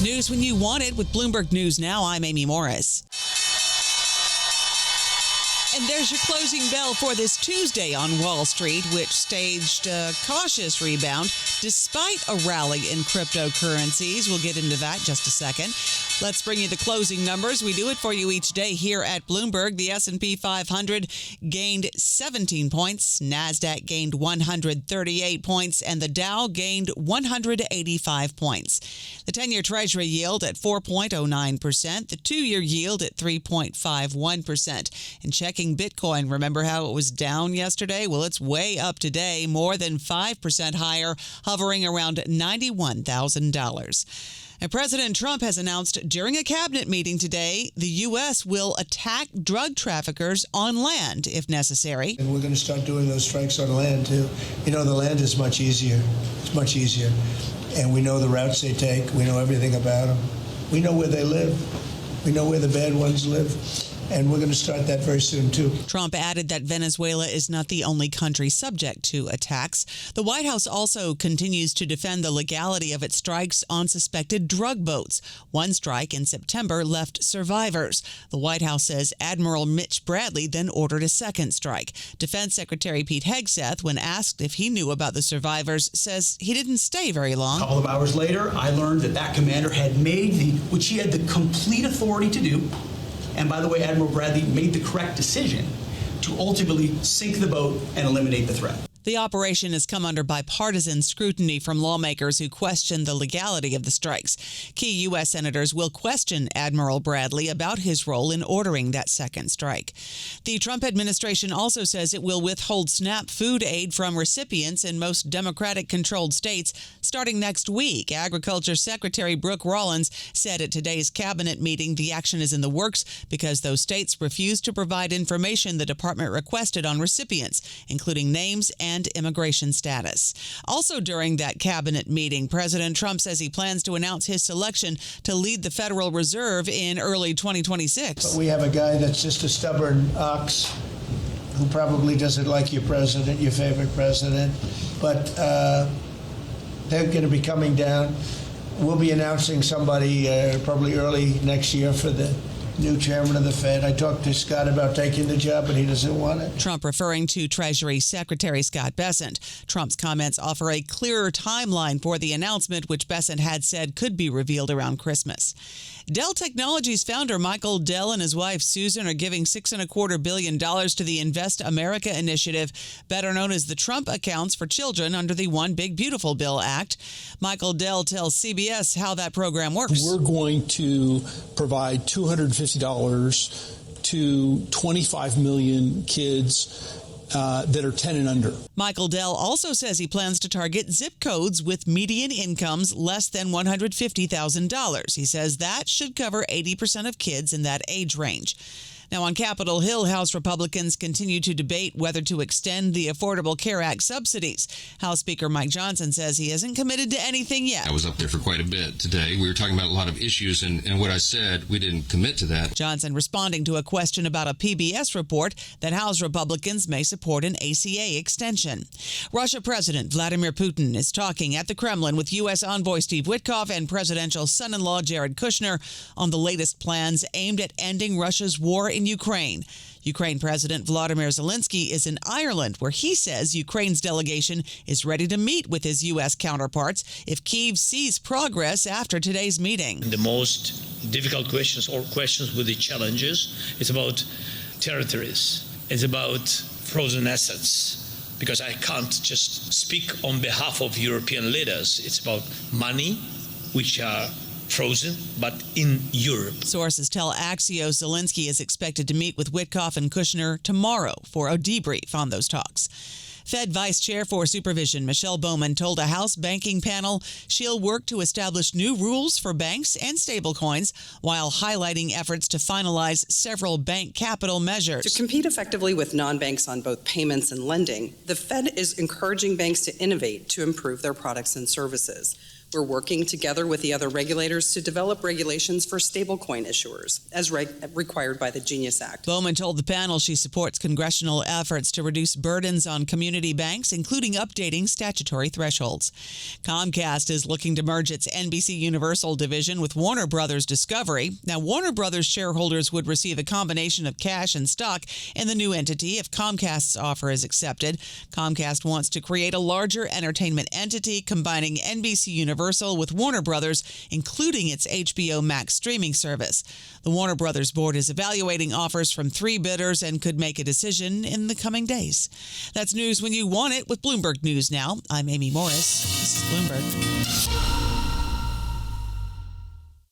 News when you want it with Bloomberg News Now. I'm Amy Morris. And there's your closing bell for this Tuesday on Wall Street, which staged a cautious rebound despite a rally in cryptocurrencies. We'll get into that in just a second. Let's bring you the closing numbers. We do it for you each day here at Bloomberg. The S&P 500 gained 17 points. NASDAQ gained 138 points. And the Dow gained 185 points. The 10-year Treasury yield at 4.09%. The 2-year yield at 3.51%. And checking Bitcoin, remember how it was down yesterday? Well, it's way up today, more than 5% higher, hovering around $91,000. And President Trump has announced during a cabinet meeting today, the U.S. will attack drug traffickers on land if necessary. And we're going to start doing those strikes on land, too. You know, the land is much easier. It's much easier. And we know the routes they take. We know everything about them. We know where they live. We know where the bad ones live. And we're going to start that very soon, too. Trump added that Venezuela is not the only country subject to attacks. The White House also continues to defend the legality of its strikes on suspected drug boats. One strike in September left survivors. The White House says Admiral Mitch Bradley then ordered a second strike. Defense Secretary Pete Hegseth, when asked if he knew about the survivors, says he didn't stay very long. A couple of hours later, I learned that commander had made which he had the complete authority to do. And by the way, Admiral Bradley made the correct decision to ultimately sink the boat and eliminate the threat. The operation has come under bipartisan scrutiny from lawmakers who question the legality of the strikes. Key U.S. senators will question Admiral Bradley about his role in ordering that second strike. The Trump administration also says it will withhold SNAP food aid from recipients in most Democratic-controlled states starting next week. Agriculture Secretary Brooke Rollins said at today's cabinet meeting the action is in the works because those states refused to provide information the department requested on recipients, including names and immigration status. Also during that cabinet meeting, President Trump says he plans to announce his selection to lead the Federal Reserve in early 2026. But we have a guy that's just a stubborn ox who probably doesn't like your president, your favorite president. But they're going to be coming down. We'll be announcing somebody probably early next year for the new chairman of the Fed. I talked to Scott about taking the job, but he doesn't want it. Trump referring to Treasury Secretary Scott Bessent. Trump's comments offer a clearer timeline for the announcement, which Bessent had said could be revealed around Christmas. Dell Technologies founder Michael Dell and his wife Susan are giving $6.25 billion to the Invest America initiative, better known as the Trump Accounts for Children under the One Big Beautiful Bill Act. Michael Dell tells CBS how that program works. We're going to provide $250 to 25 million kids that are 10 and under. Michael Dell also says he plans to target zip codes with median incomes less than $150,000. He says that should cover 80% of kids in that age range. Now, on Capitol Hill, House Republicans continue to debate whether to extend the Affordable Care Act subsidies. House Speaker Mike Johnson says he hasn't committed to anything yet. I was up there for quite a bit today. We were talking about a lot of issues, and what I said, we didn't commit to that. Johnson responding to a question about a PBS report that House Republicans may support an ACA extension. Russia President Vladimir Putin is talking at the Kremlin with U.S. envoy Steve Witkoff and presidential son-in-law Jared Kushner on the latest plans aimed at ending Russia's war in Ukraine. Ukraine President Volodymyr Zelensky is in Ireland, where he says Ukraine's delegation is ready to meet with his U.S. counterparts if Kyiv sees progress after today's meeting. The most difficult questions or questions with the challenges is about territories. It's about frozen assets, because I can't just speak on behalf of European leaders. It's about money, which are frozen, but in Europe. Sources tell Axios Zelensky is expected to meet with Witkoff and Kushner tomorrow for a debrief on those talks. Fed Vice Chair for Supervision Michelle Bowman told a House banking panel she'll work to establish new rules for banks and stablecoins while highlighting efforts to finalize several bank capital measures. To compete effectively with non-banks on both payments and lending, the Fed is encouraging banks to innovate to improve their products and services. We're working together with the other regulators to develop regulations for stablecoin issuers, as required by the Genius Act. Bowman told the panel she supports congressional efforts to reduce burdens on community banks, including updating statutory thresholds. Comcast is looking to merge its NBC Universal division with Warner Brothers Discovery. Now, Warner Brothers shareholders would receive a combination of cash and stock in the new entity if Comcast's offer is accepted. Comcast wants to create a larger entertainment entity combining NBC Universal with Warner Brothers, including its HBO Max streaming service. The Warner Brothers board is evaluating offers from 3 bidders and could make a decision in the coming days. That's news when you want it with Bloomberg News Now. I'm Amy Morris. This is Bloomberg.